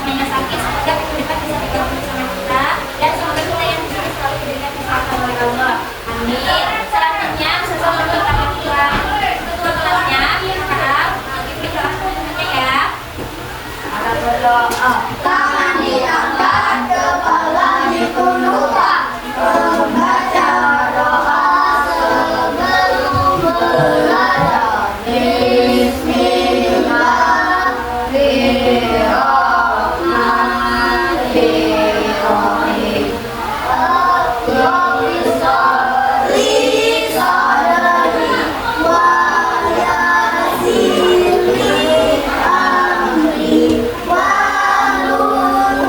namanya sakit, semoga minggu depan bisa bergabung bersama kita, dan semoga kita yang bisa selalu diberikan kesehatan oleh Allah. Amin. Selanjutnya sesuatu kita ketua kelasnya, maaf, diberitahu teman-temannya ya. Ada berdoa. Tangan diangkat, kepala ditundukkan, membaca doa sebelum belajar. Bismillahirrahmanirrahim. Allahumma sholli sadri wa yassir li amri wa lul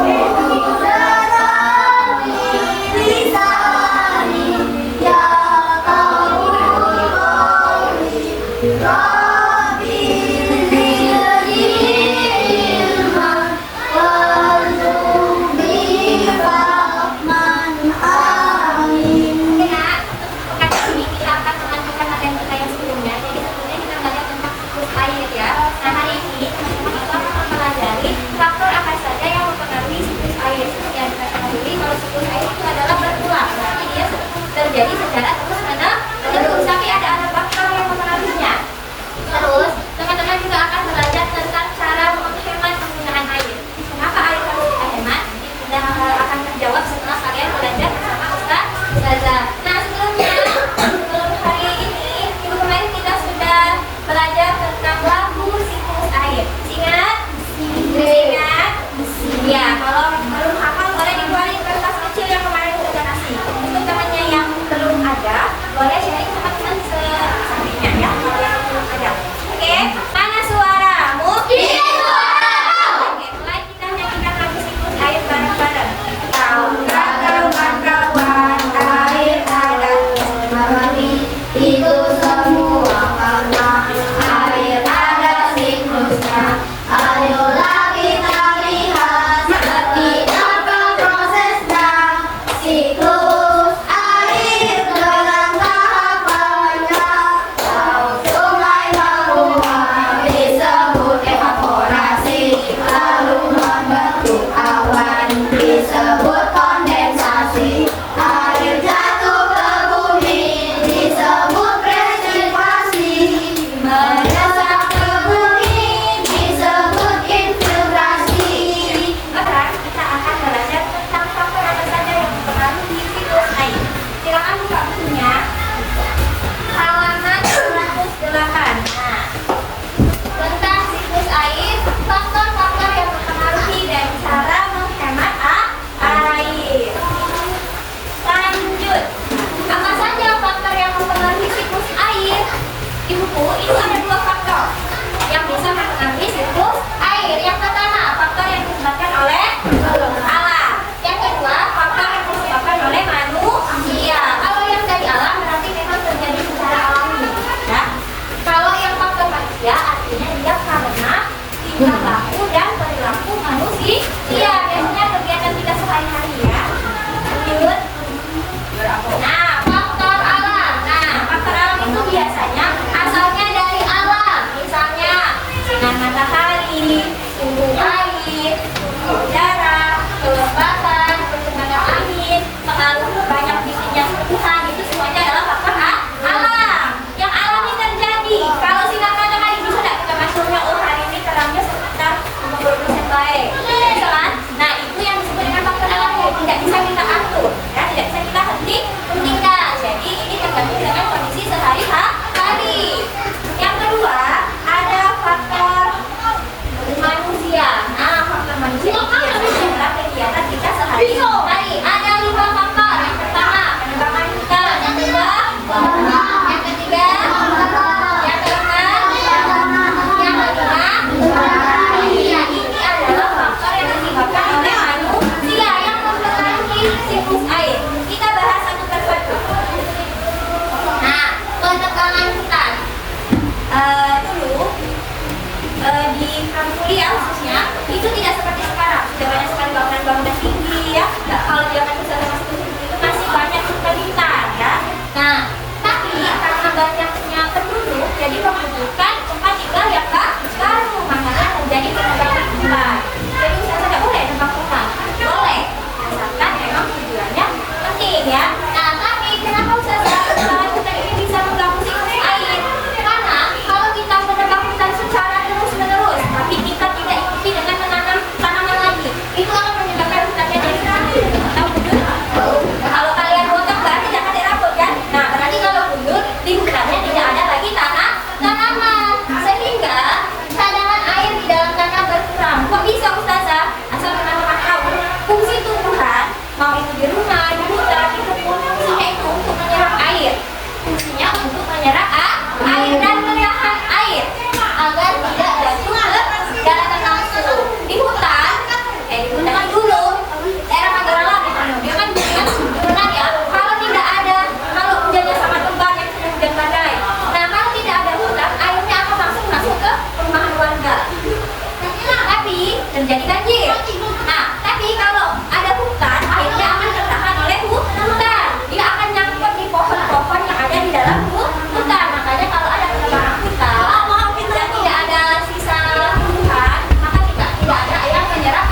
terjadi banjir. Nah, tapi kalau ada hutan, airnya akan tertahan oleh hutan. Dia akan nyangkut di pohon-pohon yang ada di dalam hutan. Makanya kalau ada kebakaran hutan dan tidak ada sisa tumbuhan, maka juga tidak ada air yang menyerap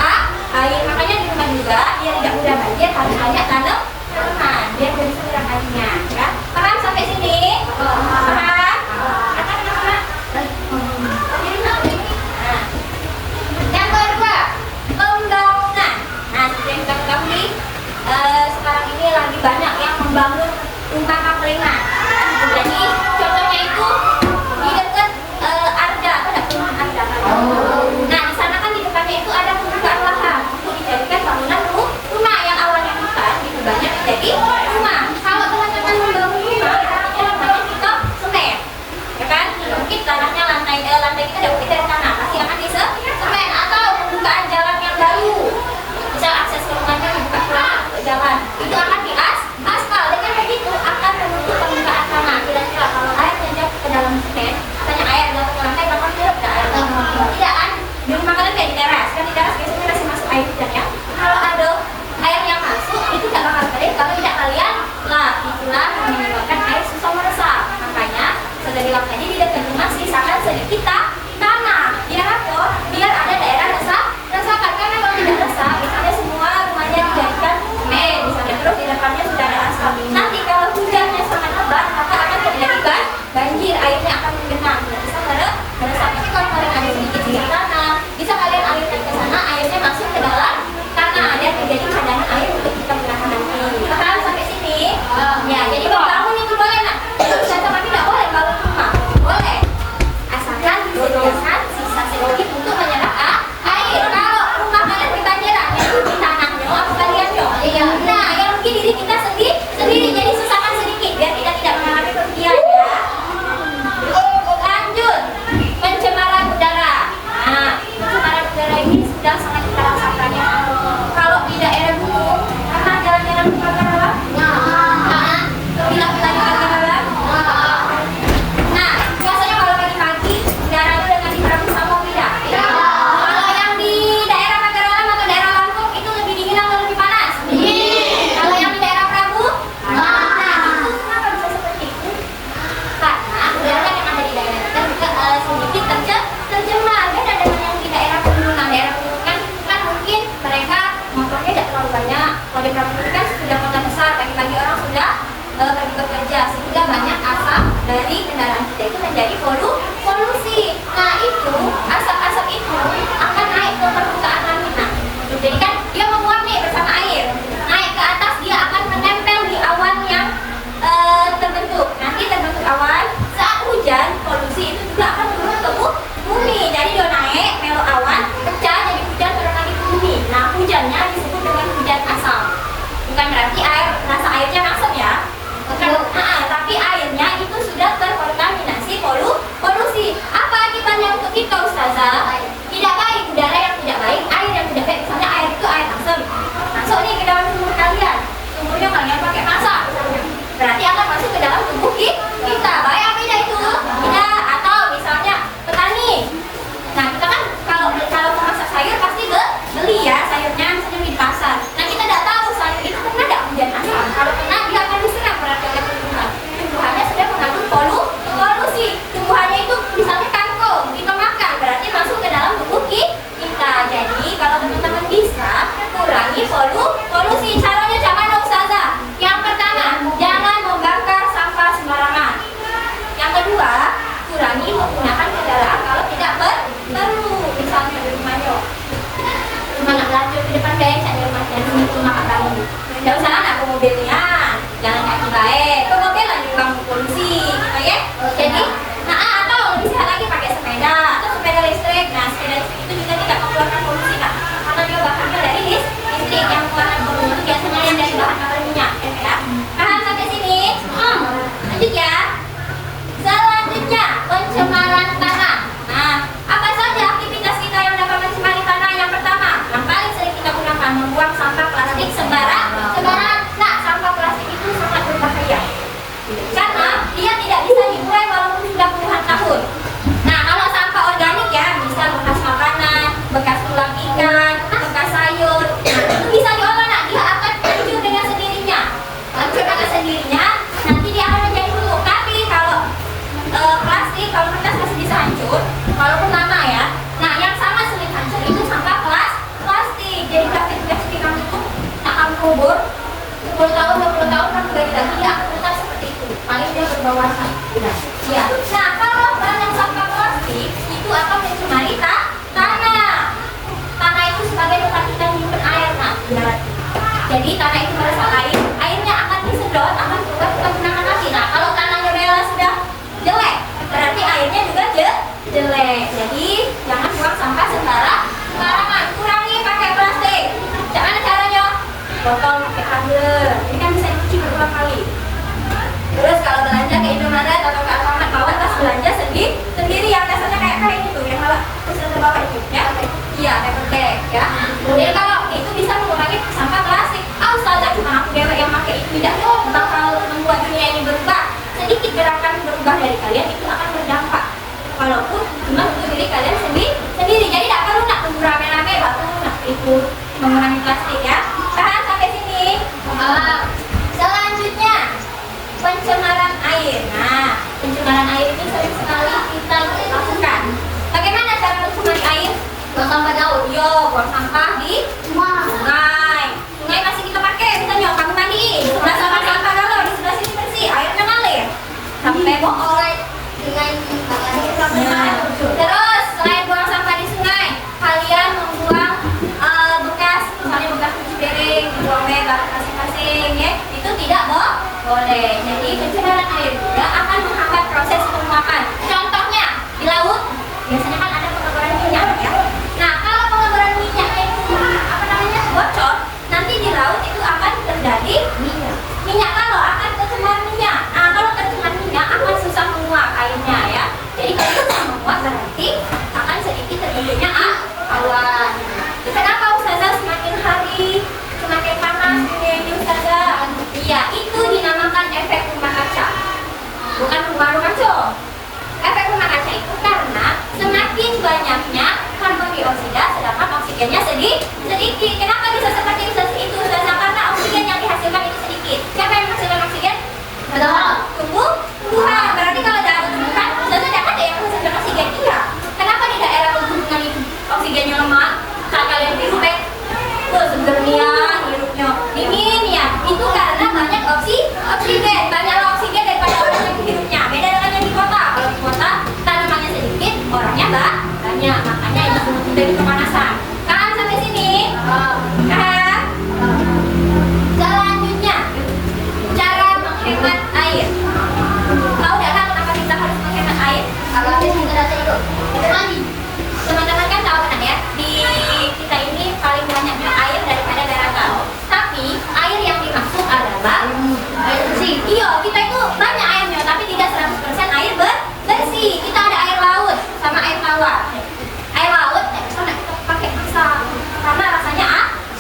air. Makanya di rumah juga biar tidak mudah banjir harus banyak tanaman biar bisa menyerap airnya. Ya, paham sampai sini? Paham? Yang kedua, pembangunan. Nah, seperti yang kita ketahui, sekarang ini lagi banyak yang membangun rumah kaplingan. Jadi contohnya itu di dekat Arda, ada perumahan Arda. Nah, di sana kan di depannya itu ada pembukaan lahan untuk dijadikan bangunan rumah yang awalnya hutan itu banyak menjadi rumah. Kalau teman-teman membangun rumah, tanahnya namanya kita semen, ya kan? Mungkin tanahnya lantai kita diukir dari tanah, pasti akan semen atau pembukaan jalan yang baru. Misal akses ke rumahnya dibuka pelan ke jalan, itu akan aspal. Dengan begitu akan menutup permukaan tanah. Kira-kira kalau airnya jatuh ke dalam semen, katanya air jatuh ke lantai, bakal menyerap air. Tidak kan? Di rumah kalian kayak di teras, kan di teras biasanya masih masuk air hujan ya. Kalau ada air yang masuk, itu tidak bakal kering kalau tidak kalian lap. Itulah yang menyebabkan air susah meresap. Makanya sudah dilap aja di dekat rumah, sisakan sedikit tanah. Biar apa? Biar ada daerah resapan. Karena kalau tidak resap, misalnya semua rumahnya dijadikan semen, misalnya terus di depannya sudah ada aspal. Nanti kalau hujannya sangat lebat, maka akan terjadi banjir, airnya akan menggenang, tidak bisa meresap. Tapi kalau kalian ada sedikit tanah, bisa kalian alirkan ke sana, airnya masuk ke dalam tanah dan terjadi cadangan air untuk kita gunakan nanti. Paham sampai sini? Ya, jadi membangun itu boleh nak. Tapi tidak boleh bangun rumah. Boleh. Asalkan disediakan sisa sedikit untuk menyerap air. Kalau rumah kalian kebanjiran, itu di tanahnya apa kalian dong? Nah, yang mungkin diri kita sendiri, jadi sisakan sedikit biar kita tidak mengalami kerugian ya. Lanjut, pencemaran udara. Nah, pencemaran udara ini sudah sangat kita rasakan ya. Kalau di daerah gunung, pernah jalan-jalan ke Kagarawa? Bilang-bilang ke Kagarawa? Nah, biasanya kalau pagi-pagi udara itu dengan di Prabu sama beda. Kalau yang di daerah Kagarawa atau daerah Lampung itu lebih dingin atau lebih panas? Kalau yang di daerah Prabu? Nah, itu kenapa bisa seperti itu? Karena udara yang ada di daerah kita juga sedikit tercemar. Beda dengan yang di daerah pegunungan. Daerah pegunungan kan mungkin mereka motornya tidak terlalu banyak. Kalau di Prabu ini kan sudah kota besar, pagi-pagi orang sudah pergi bekerja, sehingga banyak asap dari kendaraan kita itu menjadi polusi. Nah, itu asap-asap itu akan naik ke permukaan langit. Nah, jadi kan dia menguap nih bersama air, naik ke atas, dia akan menempel di awan yang terbentuk. Nanti terbentuk awan, saat hujan polusi itu juga akan turun ke bumi. Jadi dia naik, melo awan, pecah jadi hujan turun lagi ke bumi. Nah, hujannya disebut dengan hujan asam. Bukan berarti rasa airnya asam ya. Tapi airnya itu sudah terkontaminasi polusi. Apa akibatnya untuk kita, Ustazah? Tidak baik, udara yang tidak baik, air yang tidak baik. Misalnya air itu air asam, masuk nih ke dalam sumur kalian, sumurnya kalian pakai masak, berarti akan masuk ke dalam tubuh kita. Baik apa tidak itu? Tidak. Atau misalnya petani, nah kita kan kalau memasak sayur pasti beli ya sayurnya, misalnya di pasar. Nah, kita tidak tahu sayur itu kena tidak hujan asam. Kalau kena, dia akan diserang berarti oleh tumbuhannya sudah mengandung polusi. Tumbuhannya itu misalnya kangkung, kita makan berarti masuk ke dalam tubuh kita. Jadi kalau teman-teman bisa kurangi polusi, caranya jangan, Ustazah. Yang pertama, jangan membakar sampah sembarangan. Yang kedua, kurangi menggunakan kendaraan kalau tidak perlu. Misalnya di rumahnya mana belanja di depan guys, ada rumah yang itu makan tahu. Tidak usah aku mobilnya, jalan kaki baik. Ke mobil lagi kamu polusi, oke? Jadi, atau lebih sehat lagi pakai sepeda atau sepeda listrik. Nah, sepeda listrik itu juga tidak mengeluarkan polusi kan? Karena dia bahannya dari listrik yang mengeluarkan polusi itu biasanya yang dari bahan bakar minyak, ya? Paham sampai sini? Lanjut ya. Selanjutnya, pencemaran tanah. Nah, apa saja aktivitas kita yang dapat mencemari tanah? Yang pertama, yang paling sering kita gunakan, membuang sampah plastik sembarangan. Nah, sampah plastik ikan, bekas sayur. Nah, itu bisa diolah, nak. Dia akan hancur dengan sendirinya. Hancur dengan sendirinya, nanti dia akan menjadi bubuk. Tapi kalau plastik, kalau kertas masih bisa hancur, walaupun lama ya. Nah, yang sangat sulit hancur itu sampah plastik. Jadi plastik kamu itu akan kubur 10 tahun, 20 tahun, kamu ganti lagi, dia akan tetap seperti itu. Paling dia berbau asam. Ya. Nah, kalau banyak sampah plastik itu akan mencemari tanah. Tanah itu sebagai tempat kita menyimpan air, nah, jadi tanah itu meresap air, airnya akan disedot, akan berubah kita gunakan lagi. Nah, kalau tanahnya rela sudah jelek, berarti airnya juga jelek. Jadi jangan buang sampah sembarangan. Kurangi pakai plastik. Gimana caranya? Botol pakai tumbler. Ini kan bisa dicuci berulang kali. Terus kalau belanja ke Indomaret atau ke Alfamart, bawa tas belanja sendiri yang rasanya kayak gitu, yang malah bisa terbawa itu, ya? Iya, paper bag, ya. Kemudian kalau itu bisa mengurangi sampah plastik. Ustazah cuma aku dewek yang pakai itu, tidak bakal membuat dunia ini berubah. Sedikit gerakan berubah dari kalian itu akan berdampak. Walaupun cuma untuk diri kalian sendiri. Jadi tidak perlu nak tunggu rame-rame baru nak ikut mengurangi plastik, ya. Paham sampai sini? Selanjutnya pencemaran air. Nah, pencemaran air ini sering sekali kita lakukan. Bagaimana cara mencemari air? Buang sampah daun. Yo, buang sampah di sungai. Sungai masih kita pakai, misalnya kamu mandi. Sebelah sama sampah kalau di sebelah sini bersih, airnya ngalir. Sampai oleh sungai. Terus selain buang sampah di sungai, kalian membuang bekas, misalnya bekas cuci piring, buang bebas masing-masing, ya. Itu tidak boleh. Jadi pencemaran air juga akan menghambat proses penguapan. Contohnya di laut biasanya kan ada pengeboran minyak, ya. Nah, kalau pengeboran minyaknya itu bocor, nanti di laut itu akan terjadi minyak kalau akan tercemar minyak. Nah, kalau tercemar minyak akan susah menguap airnya, ya. Jadi kalau susah menguap berarti akan sedikit terbentuknya awan. Kenapa Ustazah semakin hari semakin panas dunia ini, Ustazah? Iya, itu dinamakan efek rumah kaca. Bukan rumah kaca. Efek rumah kaca itu karena semakin banyaknya karbon dioksida sedangkan oksigennya sedikit. Kenapa bisa seperti itu, Ustazah? Karena oksigen yang dihasilkan itu sedikit. Siapa yang menghasilkan oksigen? Tumbuhan. Berarti kalau dalam tumbuhan, Ustazah dapat yang menghasilkan oksigen. Iya. Kenapa di daerah pegunungan itu oksigennya lemah? Saat kalian hirup, segernya, hirupnya dingin, ya. Itu karena banyak oksigen, banyak oksigen daripada orang yang hirupnya. Beda dengan yang di kota. Kalau di kota tanamannya sedikit, orangnya banyak, makanya itu dari kepanasan. Kan sampai sini? Kan? Selanjutnya, cara menghemat air. Tahu tidak kan kenapa kita harus menghemat air? Kalau habis kita itu mandi. Teman-teman kan tahu kan, ya? Di kita ini paling banyaknya air daripada daratan. Tapi air yang dimaksud adalah air bersih. Iya, kita itu banyak airnya, tapi tidak 100% air bersih. Kita ada air laut sama air tawar. Air laut kita pakai masak karena rasanya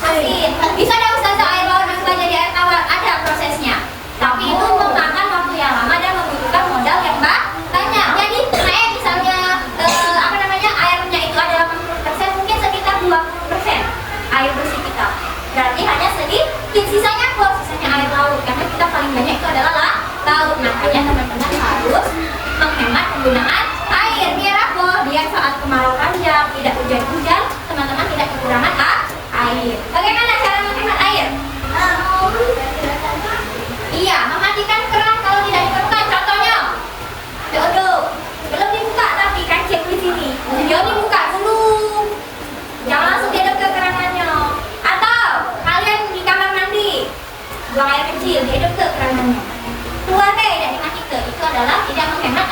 asin. Bisa ada Ustazah air laut berubah jadi air tawar, ada prosesnya. Tapi itu memakan waktu yang lama dan membutuhkan modal yang banyak. Jadi misalnya airnya itu ada 80%, mungkin sekitar 20% air bersih kita. Berarti hanya sedikit, sisanya air laut. Karena kita paling banyak itu adalah laut. Makanya teman-teman harus menghemat penggunaan air. Biar apa? Biar saat kemarau panjang, tidak hujan-hujan, teman-teman tidak kekurangan air. Bagaimana cara menghemat air? Iya, mematikan keran kalau tidak diperlukan. Contohnya, belum dibuka tapi kancing di sini. Jangan dibuka dulu. Jangan langsung diaduk ke keranannya. Atau kalian di kamar mandi, buang air kecil, diaduk ke keranannya. Keluar tidak dimatikan. Itu adalah tidak menghemat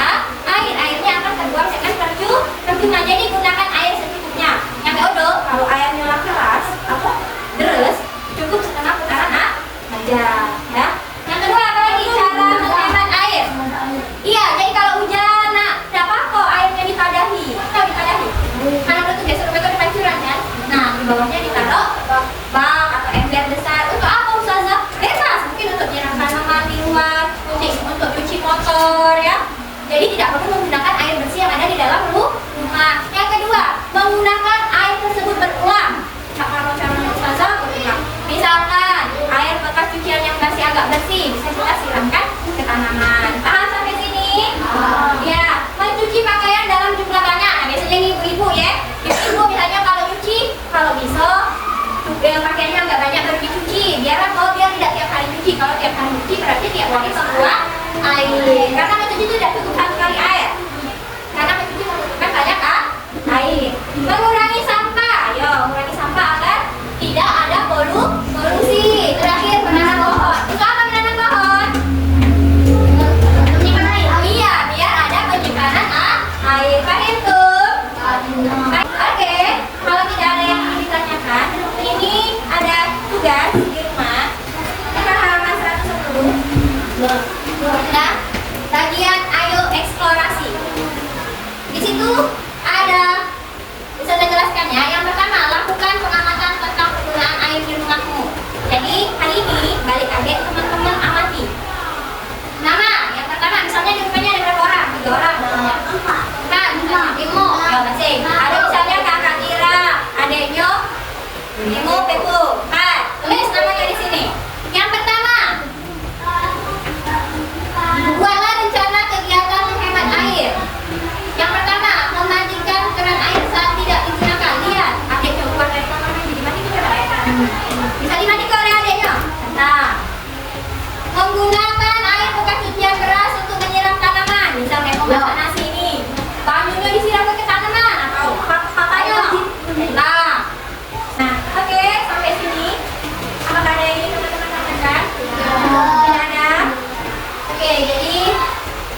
air. Airnya akan terbuang dengan percuma. Jadi gunakan air secukupnya. Yang kedua, kalau airnya keras atau deres, cukup setengah putaran aja, ya. Yang kedua, apa lagi cara menghemat air? Iya, jadi kalau hujan, tidak apa-apa airnya ditadahi. Tahu ditadahi? Karena itu biasa itu ada pancuran, kan? Nah, di bawahnya ditaruh bak atau ember besar. Untuk apa, Ustazah? Bebas, mungkin untuk nyiram tanaman di luar, untuk cuci motor, ya. Jadi tidak perlu menggunakan air bersih yang ada di dalam rumah. Yang kedua, menggunakan air tersebut berulang. air. Karena mencuci itu tidak cukup satu kali air. Karena mencuci membutuhkan banyak air. Mengurangi sampah. Ayo, mengurangi sampah agar tidak ada polusi. Terakhir, menanam pohon. Untuk apa menanam pohon? Iya, biar ada penyimpanan air. Paham tuh? Oke, kalau tidak ada yang ditanyakan, ini ada tugas di rumah. Kita halaman 110. Nah, bagian ayo eksplorasi. Di situ ada, bisa saya jelaskannya. Yang pertama, lakukan pengamatan tentang penggunaan air di rumahmu. Jadi hari ini balik lagi teman-teman amati. Nama, yang pertama misalnya di rumahnya ada berapa orang? 3 orang misalnya. Kan, Imo, ya masih. Ada misalnya kakak Tira, adeknya Imo, Pepo. Kan, tulis namanya di sini. Yang pertama, buatlah rencana kegiatan menghemat air. Yang pertama, mematikan keran air saat tidak digunakan. Lihat, adeknya buat dari kamarnya dimatikan coba ya. Bisa dimatikan oleh adeknya. Nah, menggunakan air bekas cucian beras untuk menyiram tanaman. Misalnya mau masak nasi ini, banyunya disiram ke tanaman atau papanya. Nah, oke, sampai sini. Apakah ada ini teman-teman katakan? Tidak ada. Oke, jadi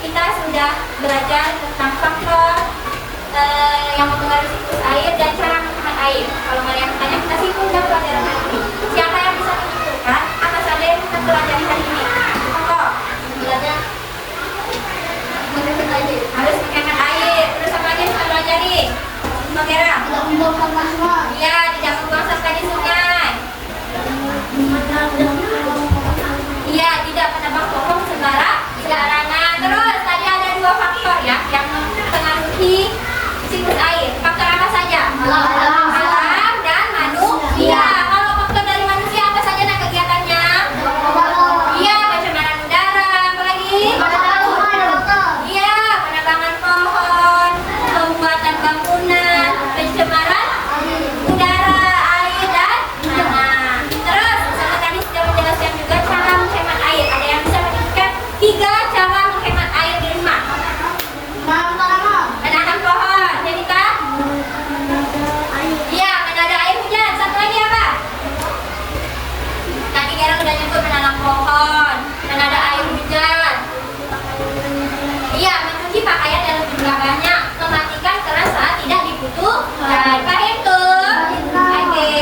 kita sudah belajar tentang faktor yang mempengaruhi siklus air dan cara menghemat air. Kalau kalian tanya, kita simpulkan pelajaran hari ini. Siapa yang bisa menentukan apa saja yang kita pelajari hari ini? Pokok, belajar menghemat air. Harus menghemat air. Terus apa lagi yang kita pelajari? Mengera. Tidak membuang sampah sungai. Iya, tidak membuang sampah di sungai. Iya, tidak menebang pohon sembarangan. Terus tadi ada 2 faktor ya yang mempengaruhi siklus air. Faktor apa saja? Alam dan manusia. Kalau faktor dari manusia apa saja nah kegiatannya? Iya, pencemaran udara. Apa lagi? Iya, penebangan pohon, pembuatan bangunan, pencemaran udara, air dan tanah. Terus saya tadi sudah menjelaskan juga cara menghemat air. Ada yang bisa menyebutkan 3 cara menghemat air di rumah? Menanam pohon. Jadi kan? Iya, menada air hujan. Satu lagi apa? Tadi Kira udah nyebut menanam pohon, menada air hujan. Iya, mencuci pakaian dalam jumlah banyak, mematikan keran saat tidak dibutuhkan. Paham tuh? Oke,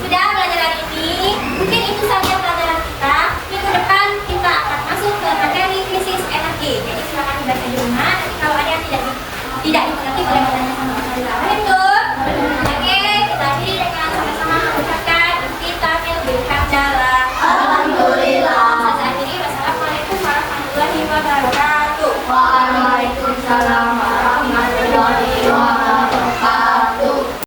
sudah belajar hari ini. Mungkin itu saja pelajaran kita. Minggu depan kita akan masuk ke materi krisis energi. Jadi silakan dibaca di rumah. Nanti kalau ada yang tidak dimengerti boleh bertanya sama Ustazah. Paham tuh? Oke, kita akhiri dengan sama-sama mengucapkan kita bilhamdalah. Alhamdulillah. Ustazah akhiri. Wassalamualaikum warahmatullahi wabarakatuh. Waalaikumsalam warahmatullahi wabarakatuh.